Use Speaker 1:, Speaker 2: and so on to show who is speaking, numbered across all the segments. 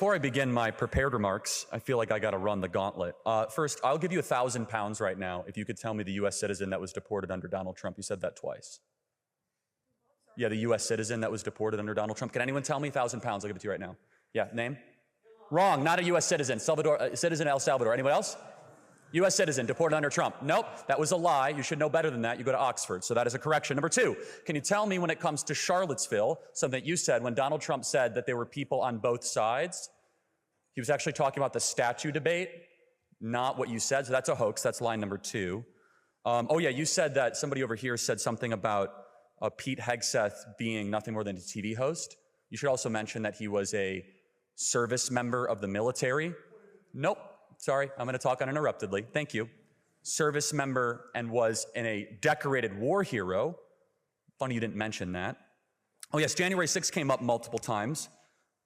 Speaker 1: Before I begin my prepared remarks, I feel like I got to run the gauntlet. First, I'll give you £1,000 right now if you could tell me the U.S. citizen that was deported under Donald Trump. You said that twice. Yeah, the U.S. citizen that was deported under Donald Trump. Can anyone tell me? £1,000. I'll give it to you right now. Yeah, name? Wrong, not a U.S. citizen. Citizen of El Salvador. Anyone else? U.S. citizen, deported under Trump. Nope, that was a lie. You should know better than that. You go to Oxford, so that is a correction. Number two, can you tell me when it comes to Charlottesville, something that you said when Donald Trump said that there were people on both sides? He was actually talking about the statue debate, not what you said, so that's a hoax. That's line number two. Oh yeah, you said that somebody over here said something about Pete Hegseth being nothing more than a TV host. You should also mention that he was a service member of the military. Nope. Sorry, I'm going to talk uninterruptedly. Thank you. Service member and was a decorated war hero. Funny you didn't mention that. Oh yes, January 6th came up multiple times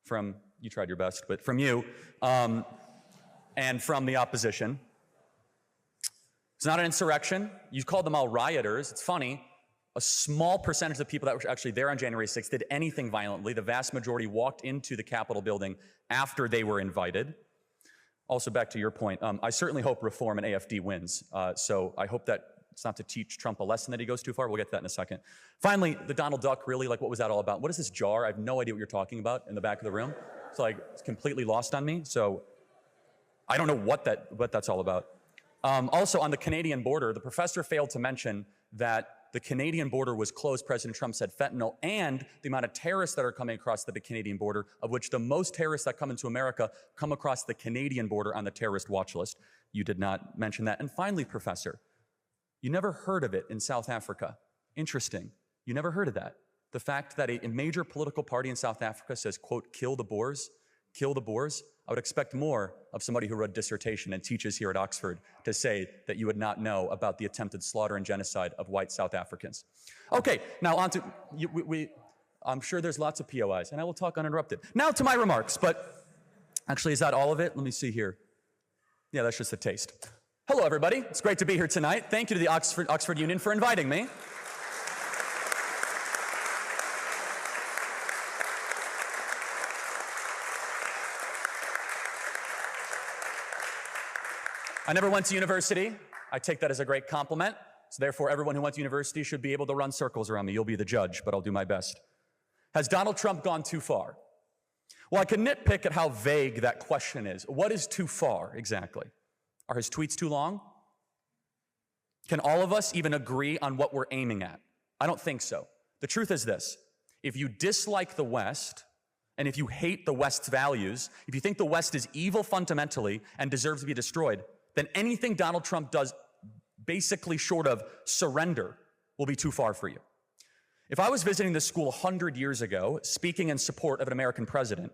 Speaker 1: from, you tried your best, but from you and from the opposition. It's not an insurrection. You called them all rioters. It's funny. A small percentage of the people that were actually there on January 6th did anything violently. The vast majority walked into the Capitol building after they were invited. Also, back to your point, I certainly hope Reform and AFD wins. So I hope that it's not to teach Trump a lesson that he goes too far. We'll get to that in a second. Finally, the Donald Duck, really, like what was that all about? What is this jar? I have no idea what you're talking about in the back of the room. It's like, it's completely lost on me. So I don't know what that's all about. Also, on the Canadian border, the professor failed to mention that the Canadian border was closed. President Trump said fentanyl, and the amount of terrorists that are coming across the Canadian border, of which the most terrorists that come into America come across the Canadian border on the terrorist watch list. You did not mention that. And finally, Professor, you never heard of it in South Africa. Interesting. You never heard of that. The fact that a major political party in South Africa says, quote, kill the Boers, kill the Boers. I would expect more of somebody who wrote a dissertation and teaches here at Oxford to say that you would not know about the attempted slaughter and genocide of white South Africans. Okay, now on to, I'm sure there's lots of POIs, and I will talk uninterrupted. Now to my remarks, but actually, is that all of it? Let me see here. Yeah, that's just a taste. Hello, everybody. It's great to be here tonight. Thank you to the Oxford Union for inviting me. I never went to university. I take that as a great compliment. So therefore, everyone who went to university should be able to run circles around me. You'll be the judge, but I'll do my best. Has Donald Trump gone too far? Well, I can nitpick at how vague that question is. What is too far, exactly? Are his tweets too long? Can all of us even agree on what we're aiming at? I don't think so. The truth is this. If you dislike the West, and if you hate the West's values, if you think the West is evil fundamentally and deserves to be destroyed, then anything Donald Trump does basically short of surrender will be too far for you. If I was visiting this school 100 years ago, speaking in support of an American president,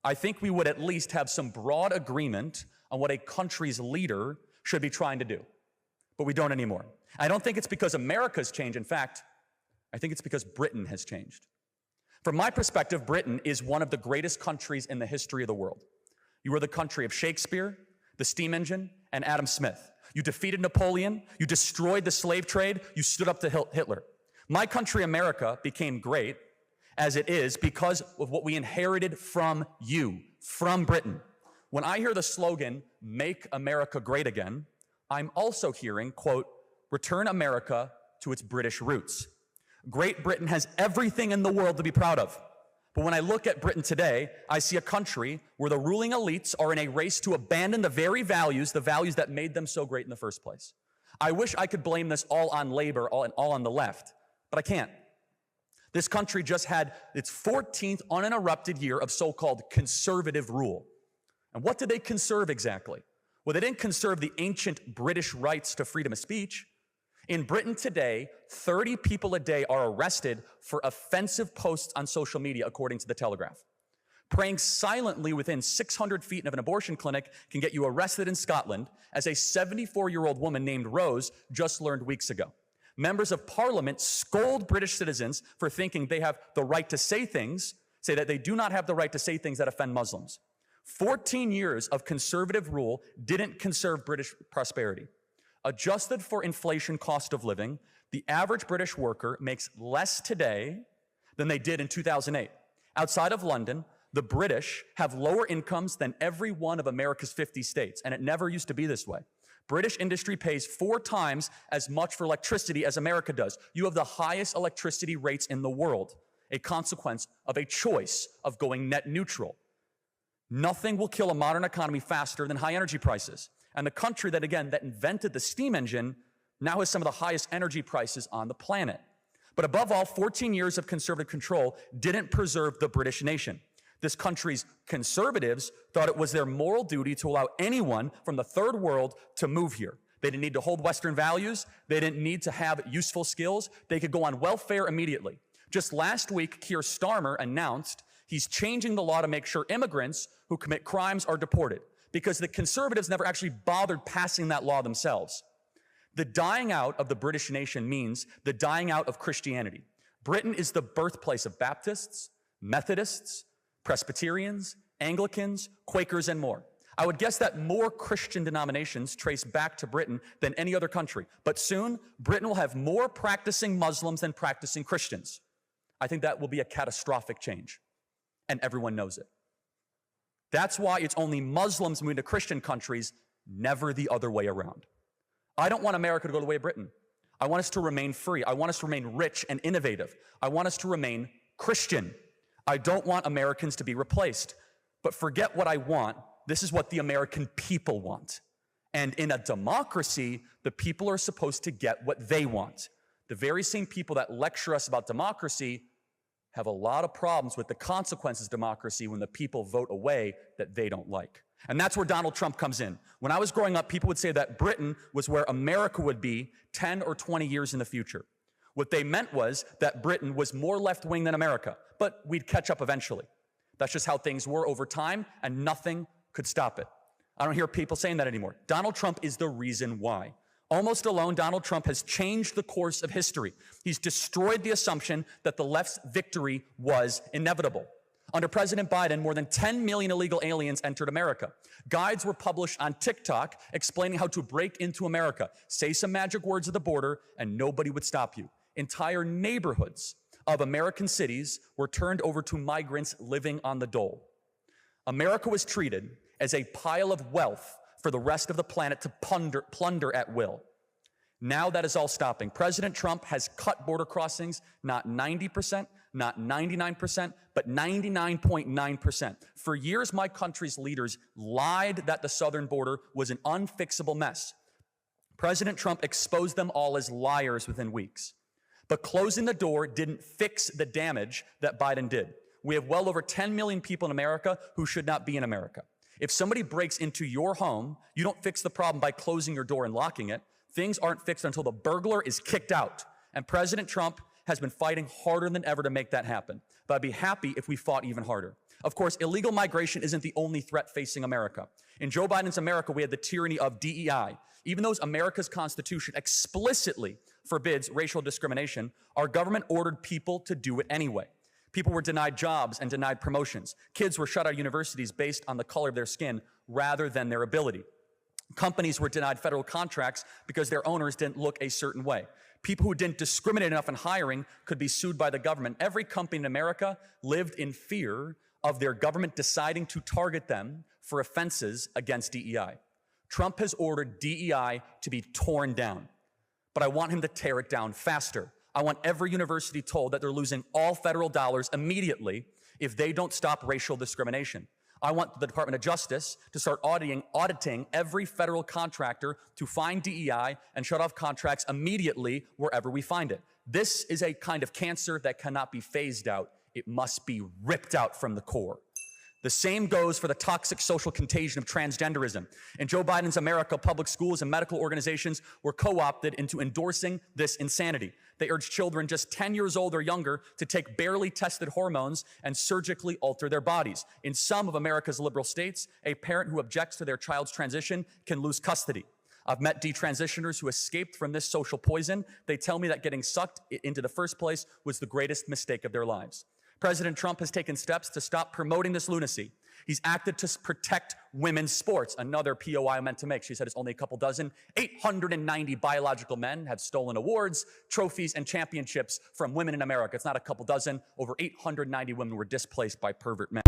Speaker 1: I think we would at least have some broad agreement on what a country's leader should be trying to do. But we don't anymore. I don't think it's because America's changed. In fact, I think it's because Britain has changed. From my perspective, Britain is one of the greatest countries in the history of the world. You were the country of Shakespeare, the steam engine, and Adam Smith. You defeated Napoleon, you destroyed the slave trade, you stood up to Hitler. My country, America, became great as it is because of what we inherited from you, from Britain. When I hear the slogan, "Make America Great Again," I'm also hearing, quote, "Return America to its British roots." Great Britain has everything in the world to be proud of. But when I look at Britain today, I see a country where the ruling elites are in a race to abandon the very values, the values that made them so great in the first place. I wish I could blame this all on labor, all on the left, but I can't. This country just had its 14th uninterrupted year of so-called conservative rule. And what did they conserve exactly? Well, they didn't conserve the ancient British rights to freedom of speech. In Britain today, 30 people a day are arrested for offensive posts on social media, according to The Telegraph. Praying silently within 600 feet of an abortion clinic can get you arrested in Scotland, as a 74-year-old woman named Rose just learned weeks ago. Members of Parliament scold British citizens for thinking they have the right to say things, say that they do not have the right to say things that offend Muslims. 14 years of conservative rule didn't conserve British prosperity. Adjusted for inflation cost of living, the average British worker makes less today than they did in 2008. Outside of London, The British have lower incomes than every one of America's 50 states, and it never used to be this way. British industry pays 4 times as much for electricity as America does. You have the highest electricity rates in the world, a consequence of a choice of going net neutral. Nothing will kill a modern economy faster than high energy prices. And the country that invented the steam engine now has some of the highest energy prices on the planet. But above all, 14 years of conservative control didn't preserve the British nation. This country's conservatives thought it was their moral duty to allow anyone from the third world to move here. They didn't need to hold Western values. They didn't need to have useful skills. They could go on welfare immediately. Just last week, Keir Starmer announced he's changing the law to make sure immigrants who commit crimes are deported, because the conservatives never actually bothered passing that law themselves. The dying out of the British nation means the dying out of Christianity. Britain is the birthplace of Baptists, Methodists, Presbyterians, Anglicans, Quakers, and more. I would guess that more Christian denominations trace back to Britain than any other country. But soon, Britain will have more practicing Muslims than practicing Christians. I think that will be a catastrophic change, and everyone knows it. That's why it's only Muslims moving to Christian countries, never the other way around. I don't want America to go the way of Britain. I want us to remain free. I want us to remain rich and innovative. I want us to remain Christian. I don't want Americans to be replaced. But forget what I want. This is what the American people want. And in a democracy, the people are supposed to get what they want. The very same people that lecture us about democracy have a lot of problems with the consequences of democracy when the people vote a way that they don't like. And that's where Donald Trump comes in. When I was growing up, people would say that Britain was where America would be 10 or 20 years in the future. What they meant was that Britain was more left-wing than America, but we'd catch up eventually. That's just how things were over time, and nothing could stop it. I don't hear people saying that anymore. Donald Trump is the reason why. Almost alone, Donald Trump has changed the course of history. He's destroyed the assumption that the left's victory was inevitable. Under President Biden, more than 10 million illegal aliens entered America. Guides were published on TikTok explaining how to break into America. Say some magic words at the border, and nobody would stop you. Entire neighborhoods of American cities were turned over to migrants living on the dole. America was treated as a pile of wealth for the rest of the planet to plunder at will. Now that is all stopping. President Trump has cut border crossings, not 90%, not 99%, but 99.9%. For years, my country's leaders lied that the southern border was an unfixable mess. President Trump exposed them all as liars within weeks. But closing the door didn't fix the damage that Biden did. We have well over 10 million people in America who should not be in America. If somebody breaks into your home, you don't fix the problem by closing your door and locking it. Things aren't fixed until the burglar is kicked out. And President Trump has been fighting harder than ever to make that happen. But I'd be happy if we fought even harder. Of course, illegal migration isn't the only threat facing America. In Joe Biden's America, we had the tyranny of DEI. Even though America's Constitution explicitly forbids racial discrimination, our government ordered people to do it anyway. People were denied jobs and denied promotions. Kids were shut out of universities based on the color of their skin rather than their ability. Companies were denied federal contracts because their owners didn't look a certain way. People who didn't discriminate enough in hiring could be sued by the government. Every company in America lived in fear of their government deciding to target them for offenses against DEI. Trump has ordered DEI to be torn down, but I want him to tear it down faster. I want every university told that they're losing all federal dollars immediately if they don't stop racial discrimination. I want the Department of Justice to start auditing every federal contractor to find DEI and shut off contracts immediately wherever we find it. This is a kind of cancer that cannot be phased out. It must be ripped out from the core. The same goes for the toxic social contagion of transgenderism. In Joe Biden's America, public schools and medical organizations were co-opted into endorsing this insanity. They urged children just 10 years old or younger to take barely tested hormones and surgically alter their bodies. In some of America's liberal states, a parent who objects to their child's transition can lose custody. I've met detransitioners who escaped from this social poison. They tell me that getting sucked into the first place was the greatest mistake of their lives. President Trump has taken steps to stop promoting this lunacy. He's acted to protect women's sports, another POI I meant to make. She said it's only a couple dozen. 890 biological men have stolen awards, trophies, and championships from women in America. It's not a couple dozen. Over 890 women were displaced by pervert men.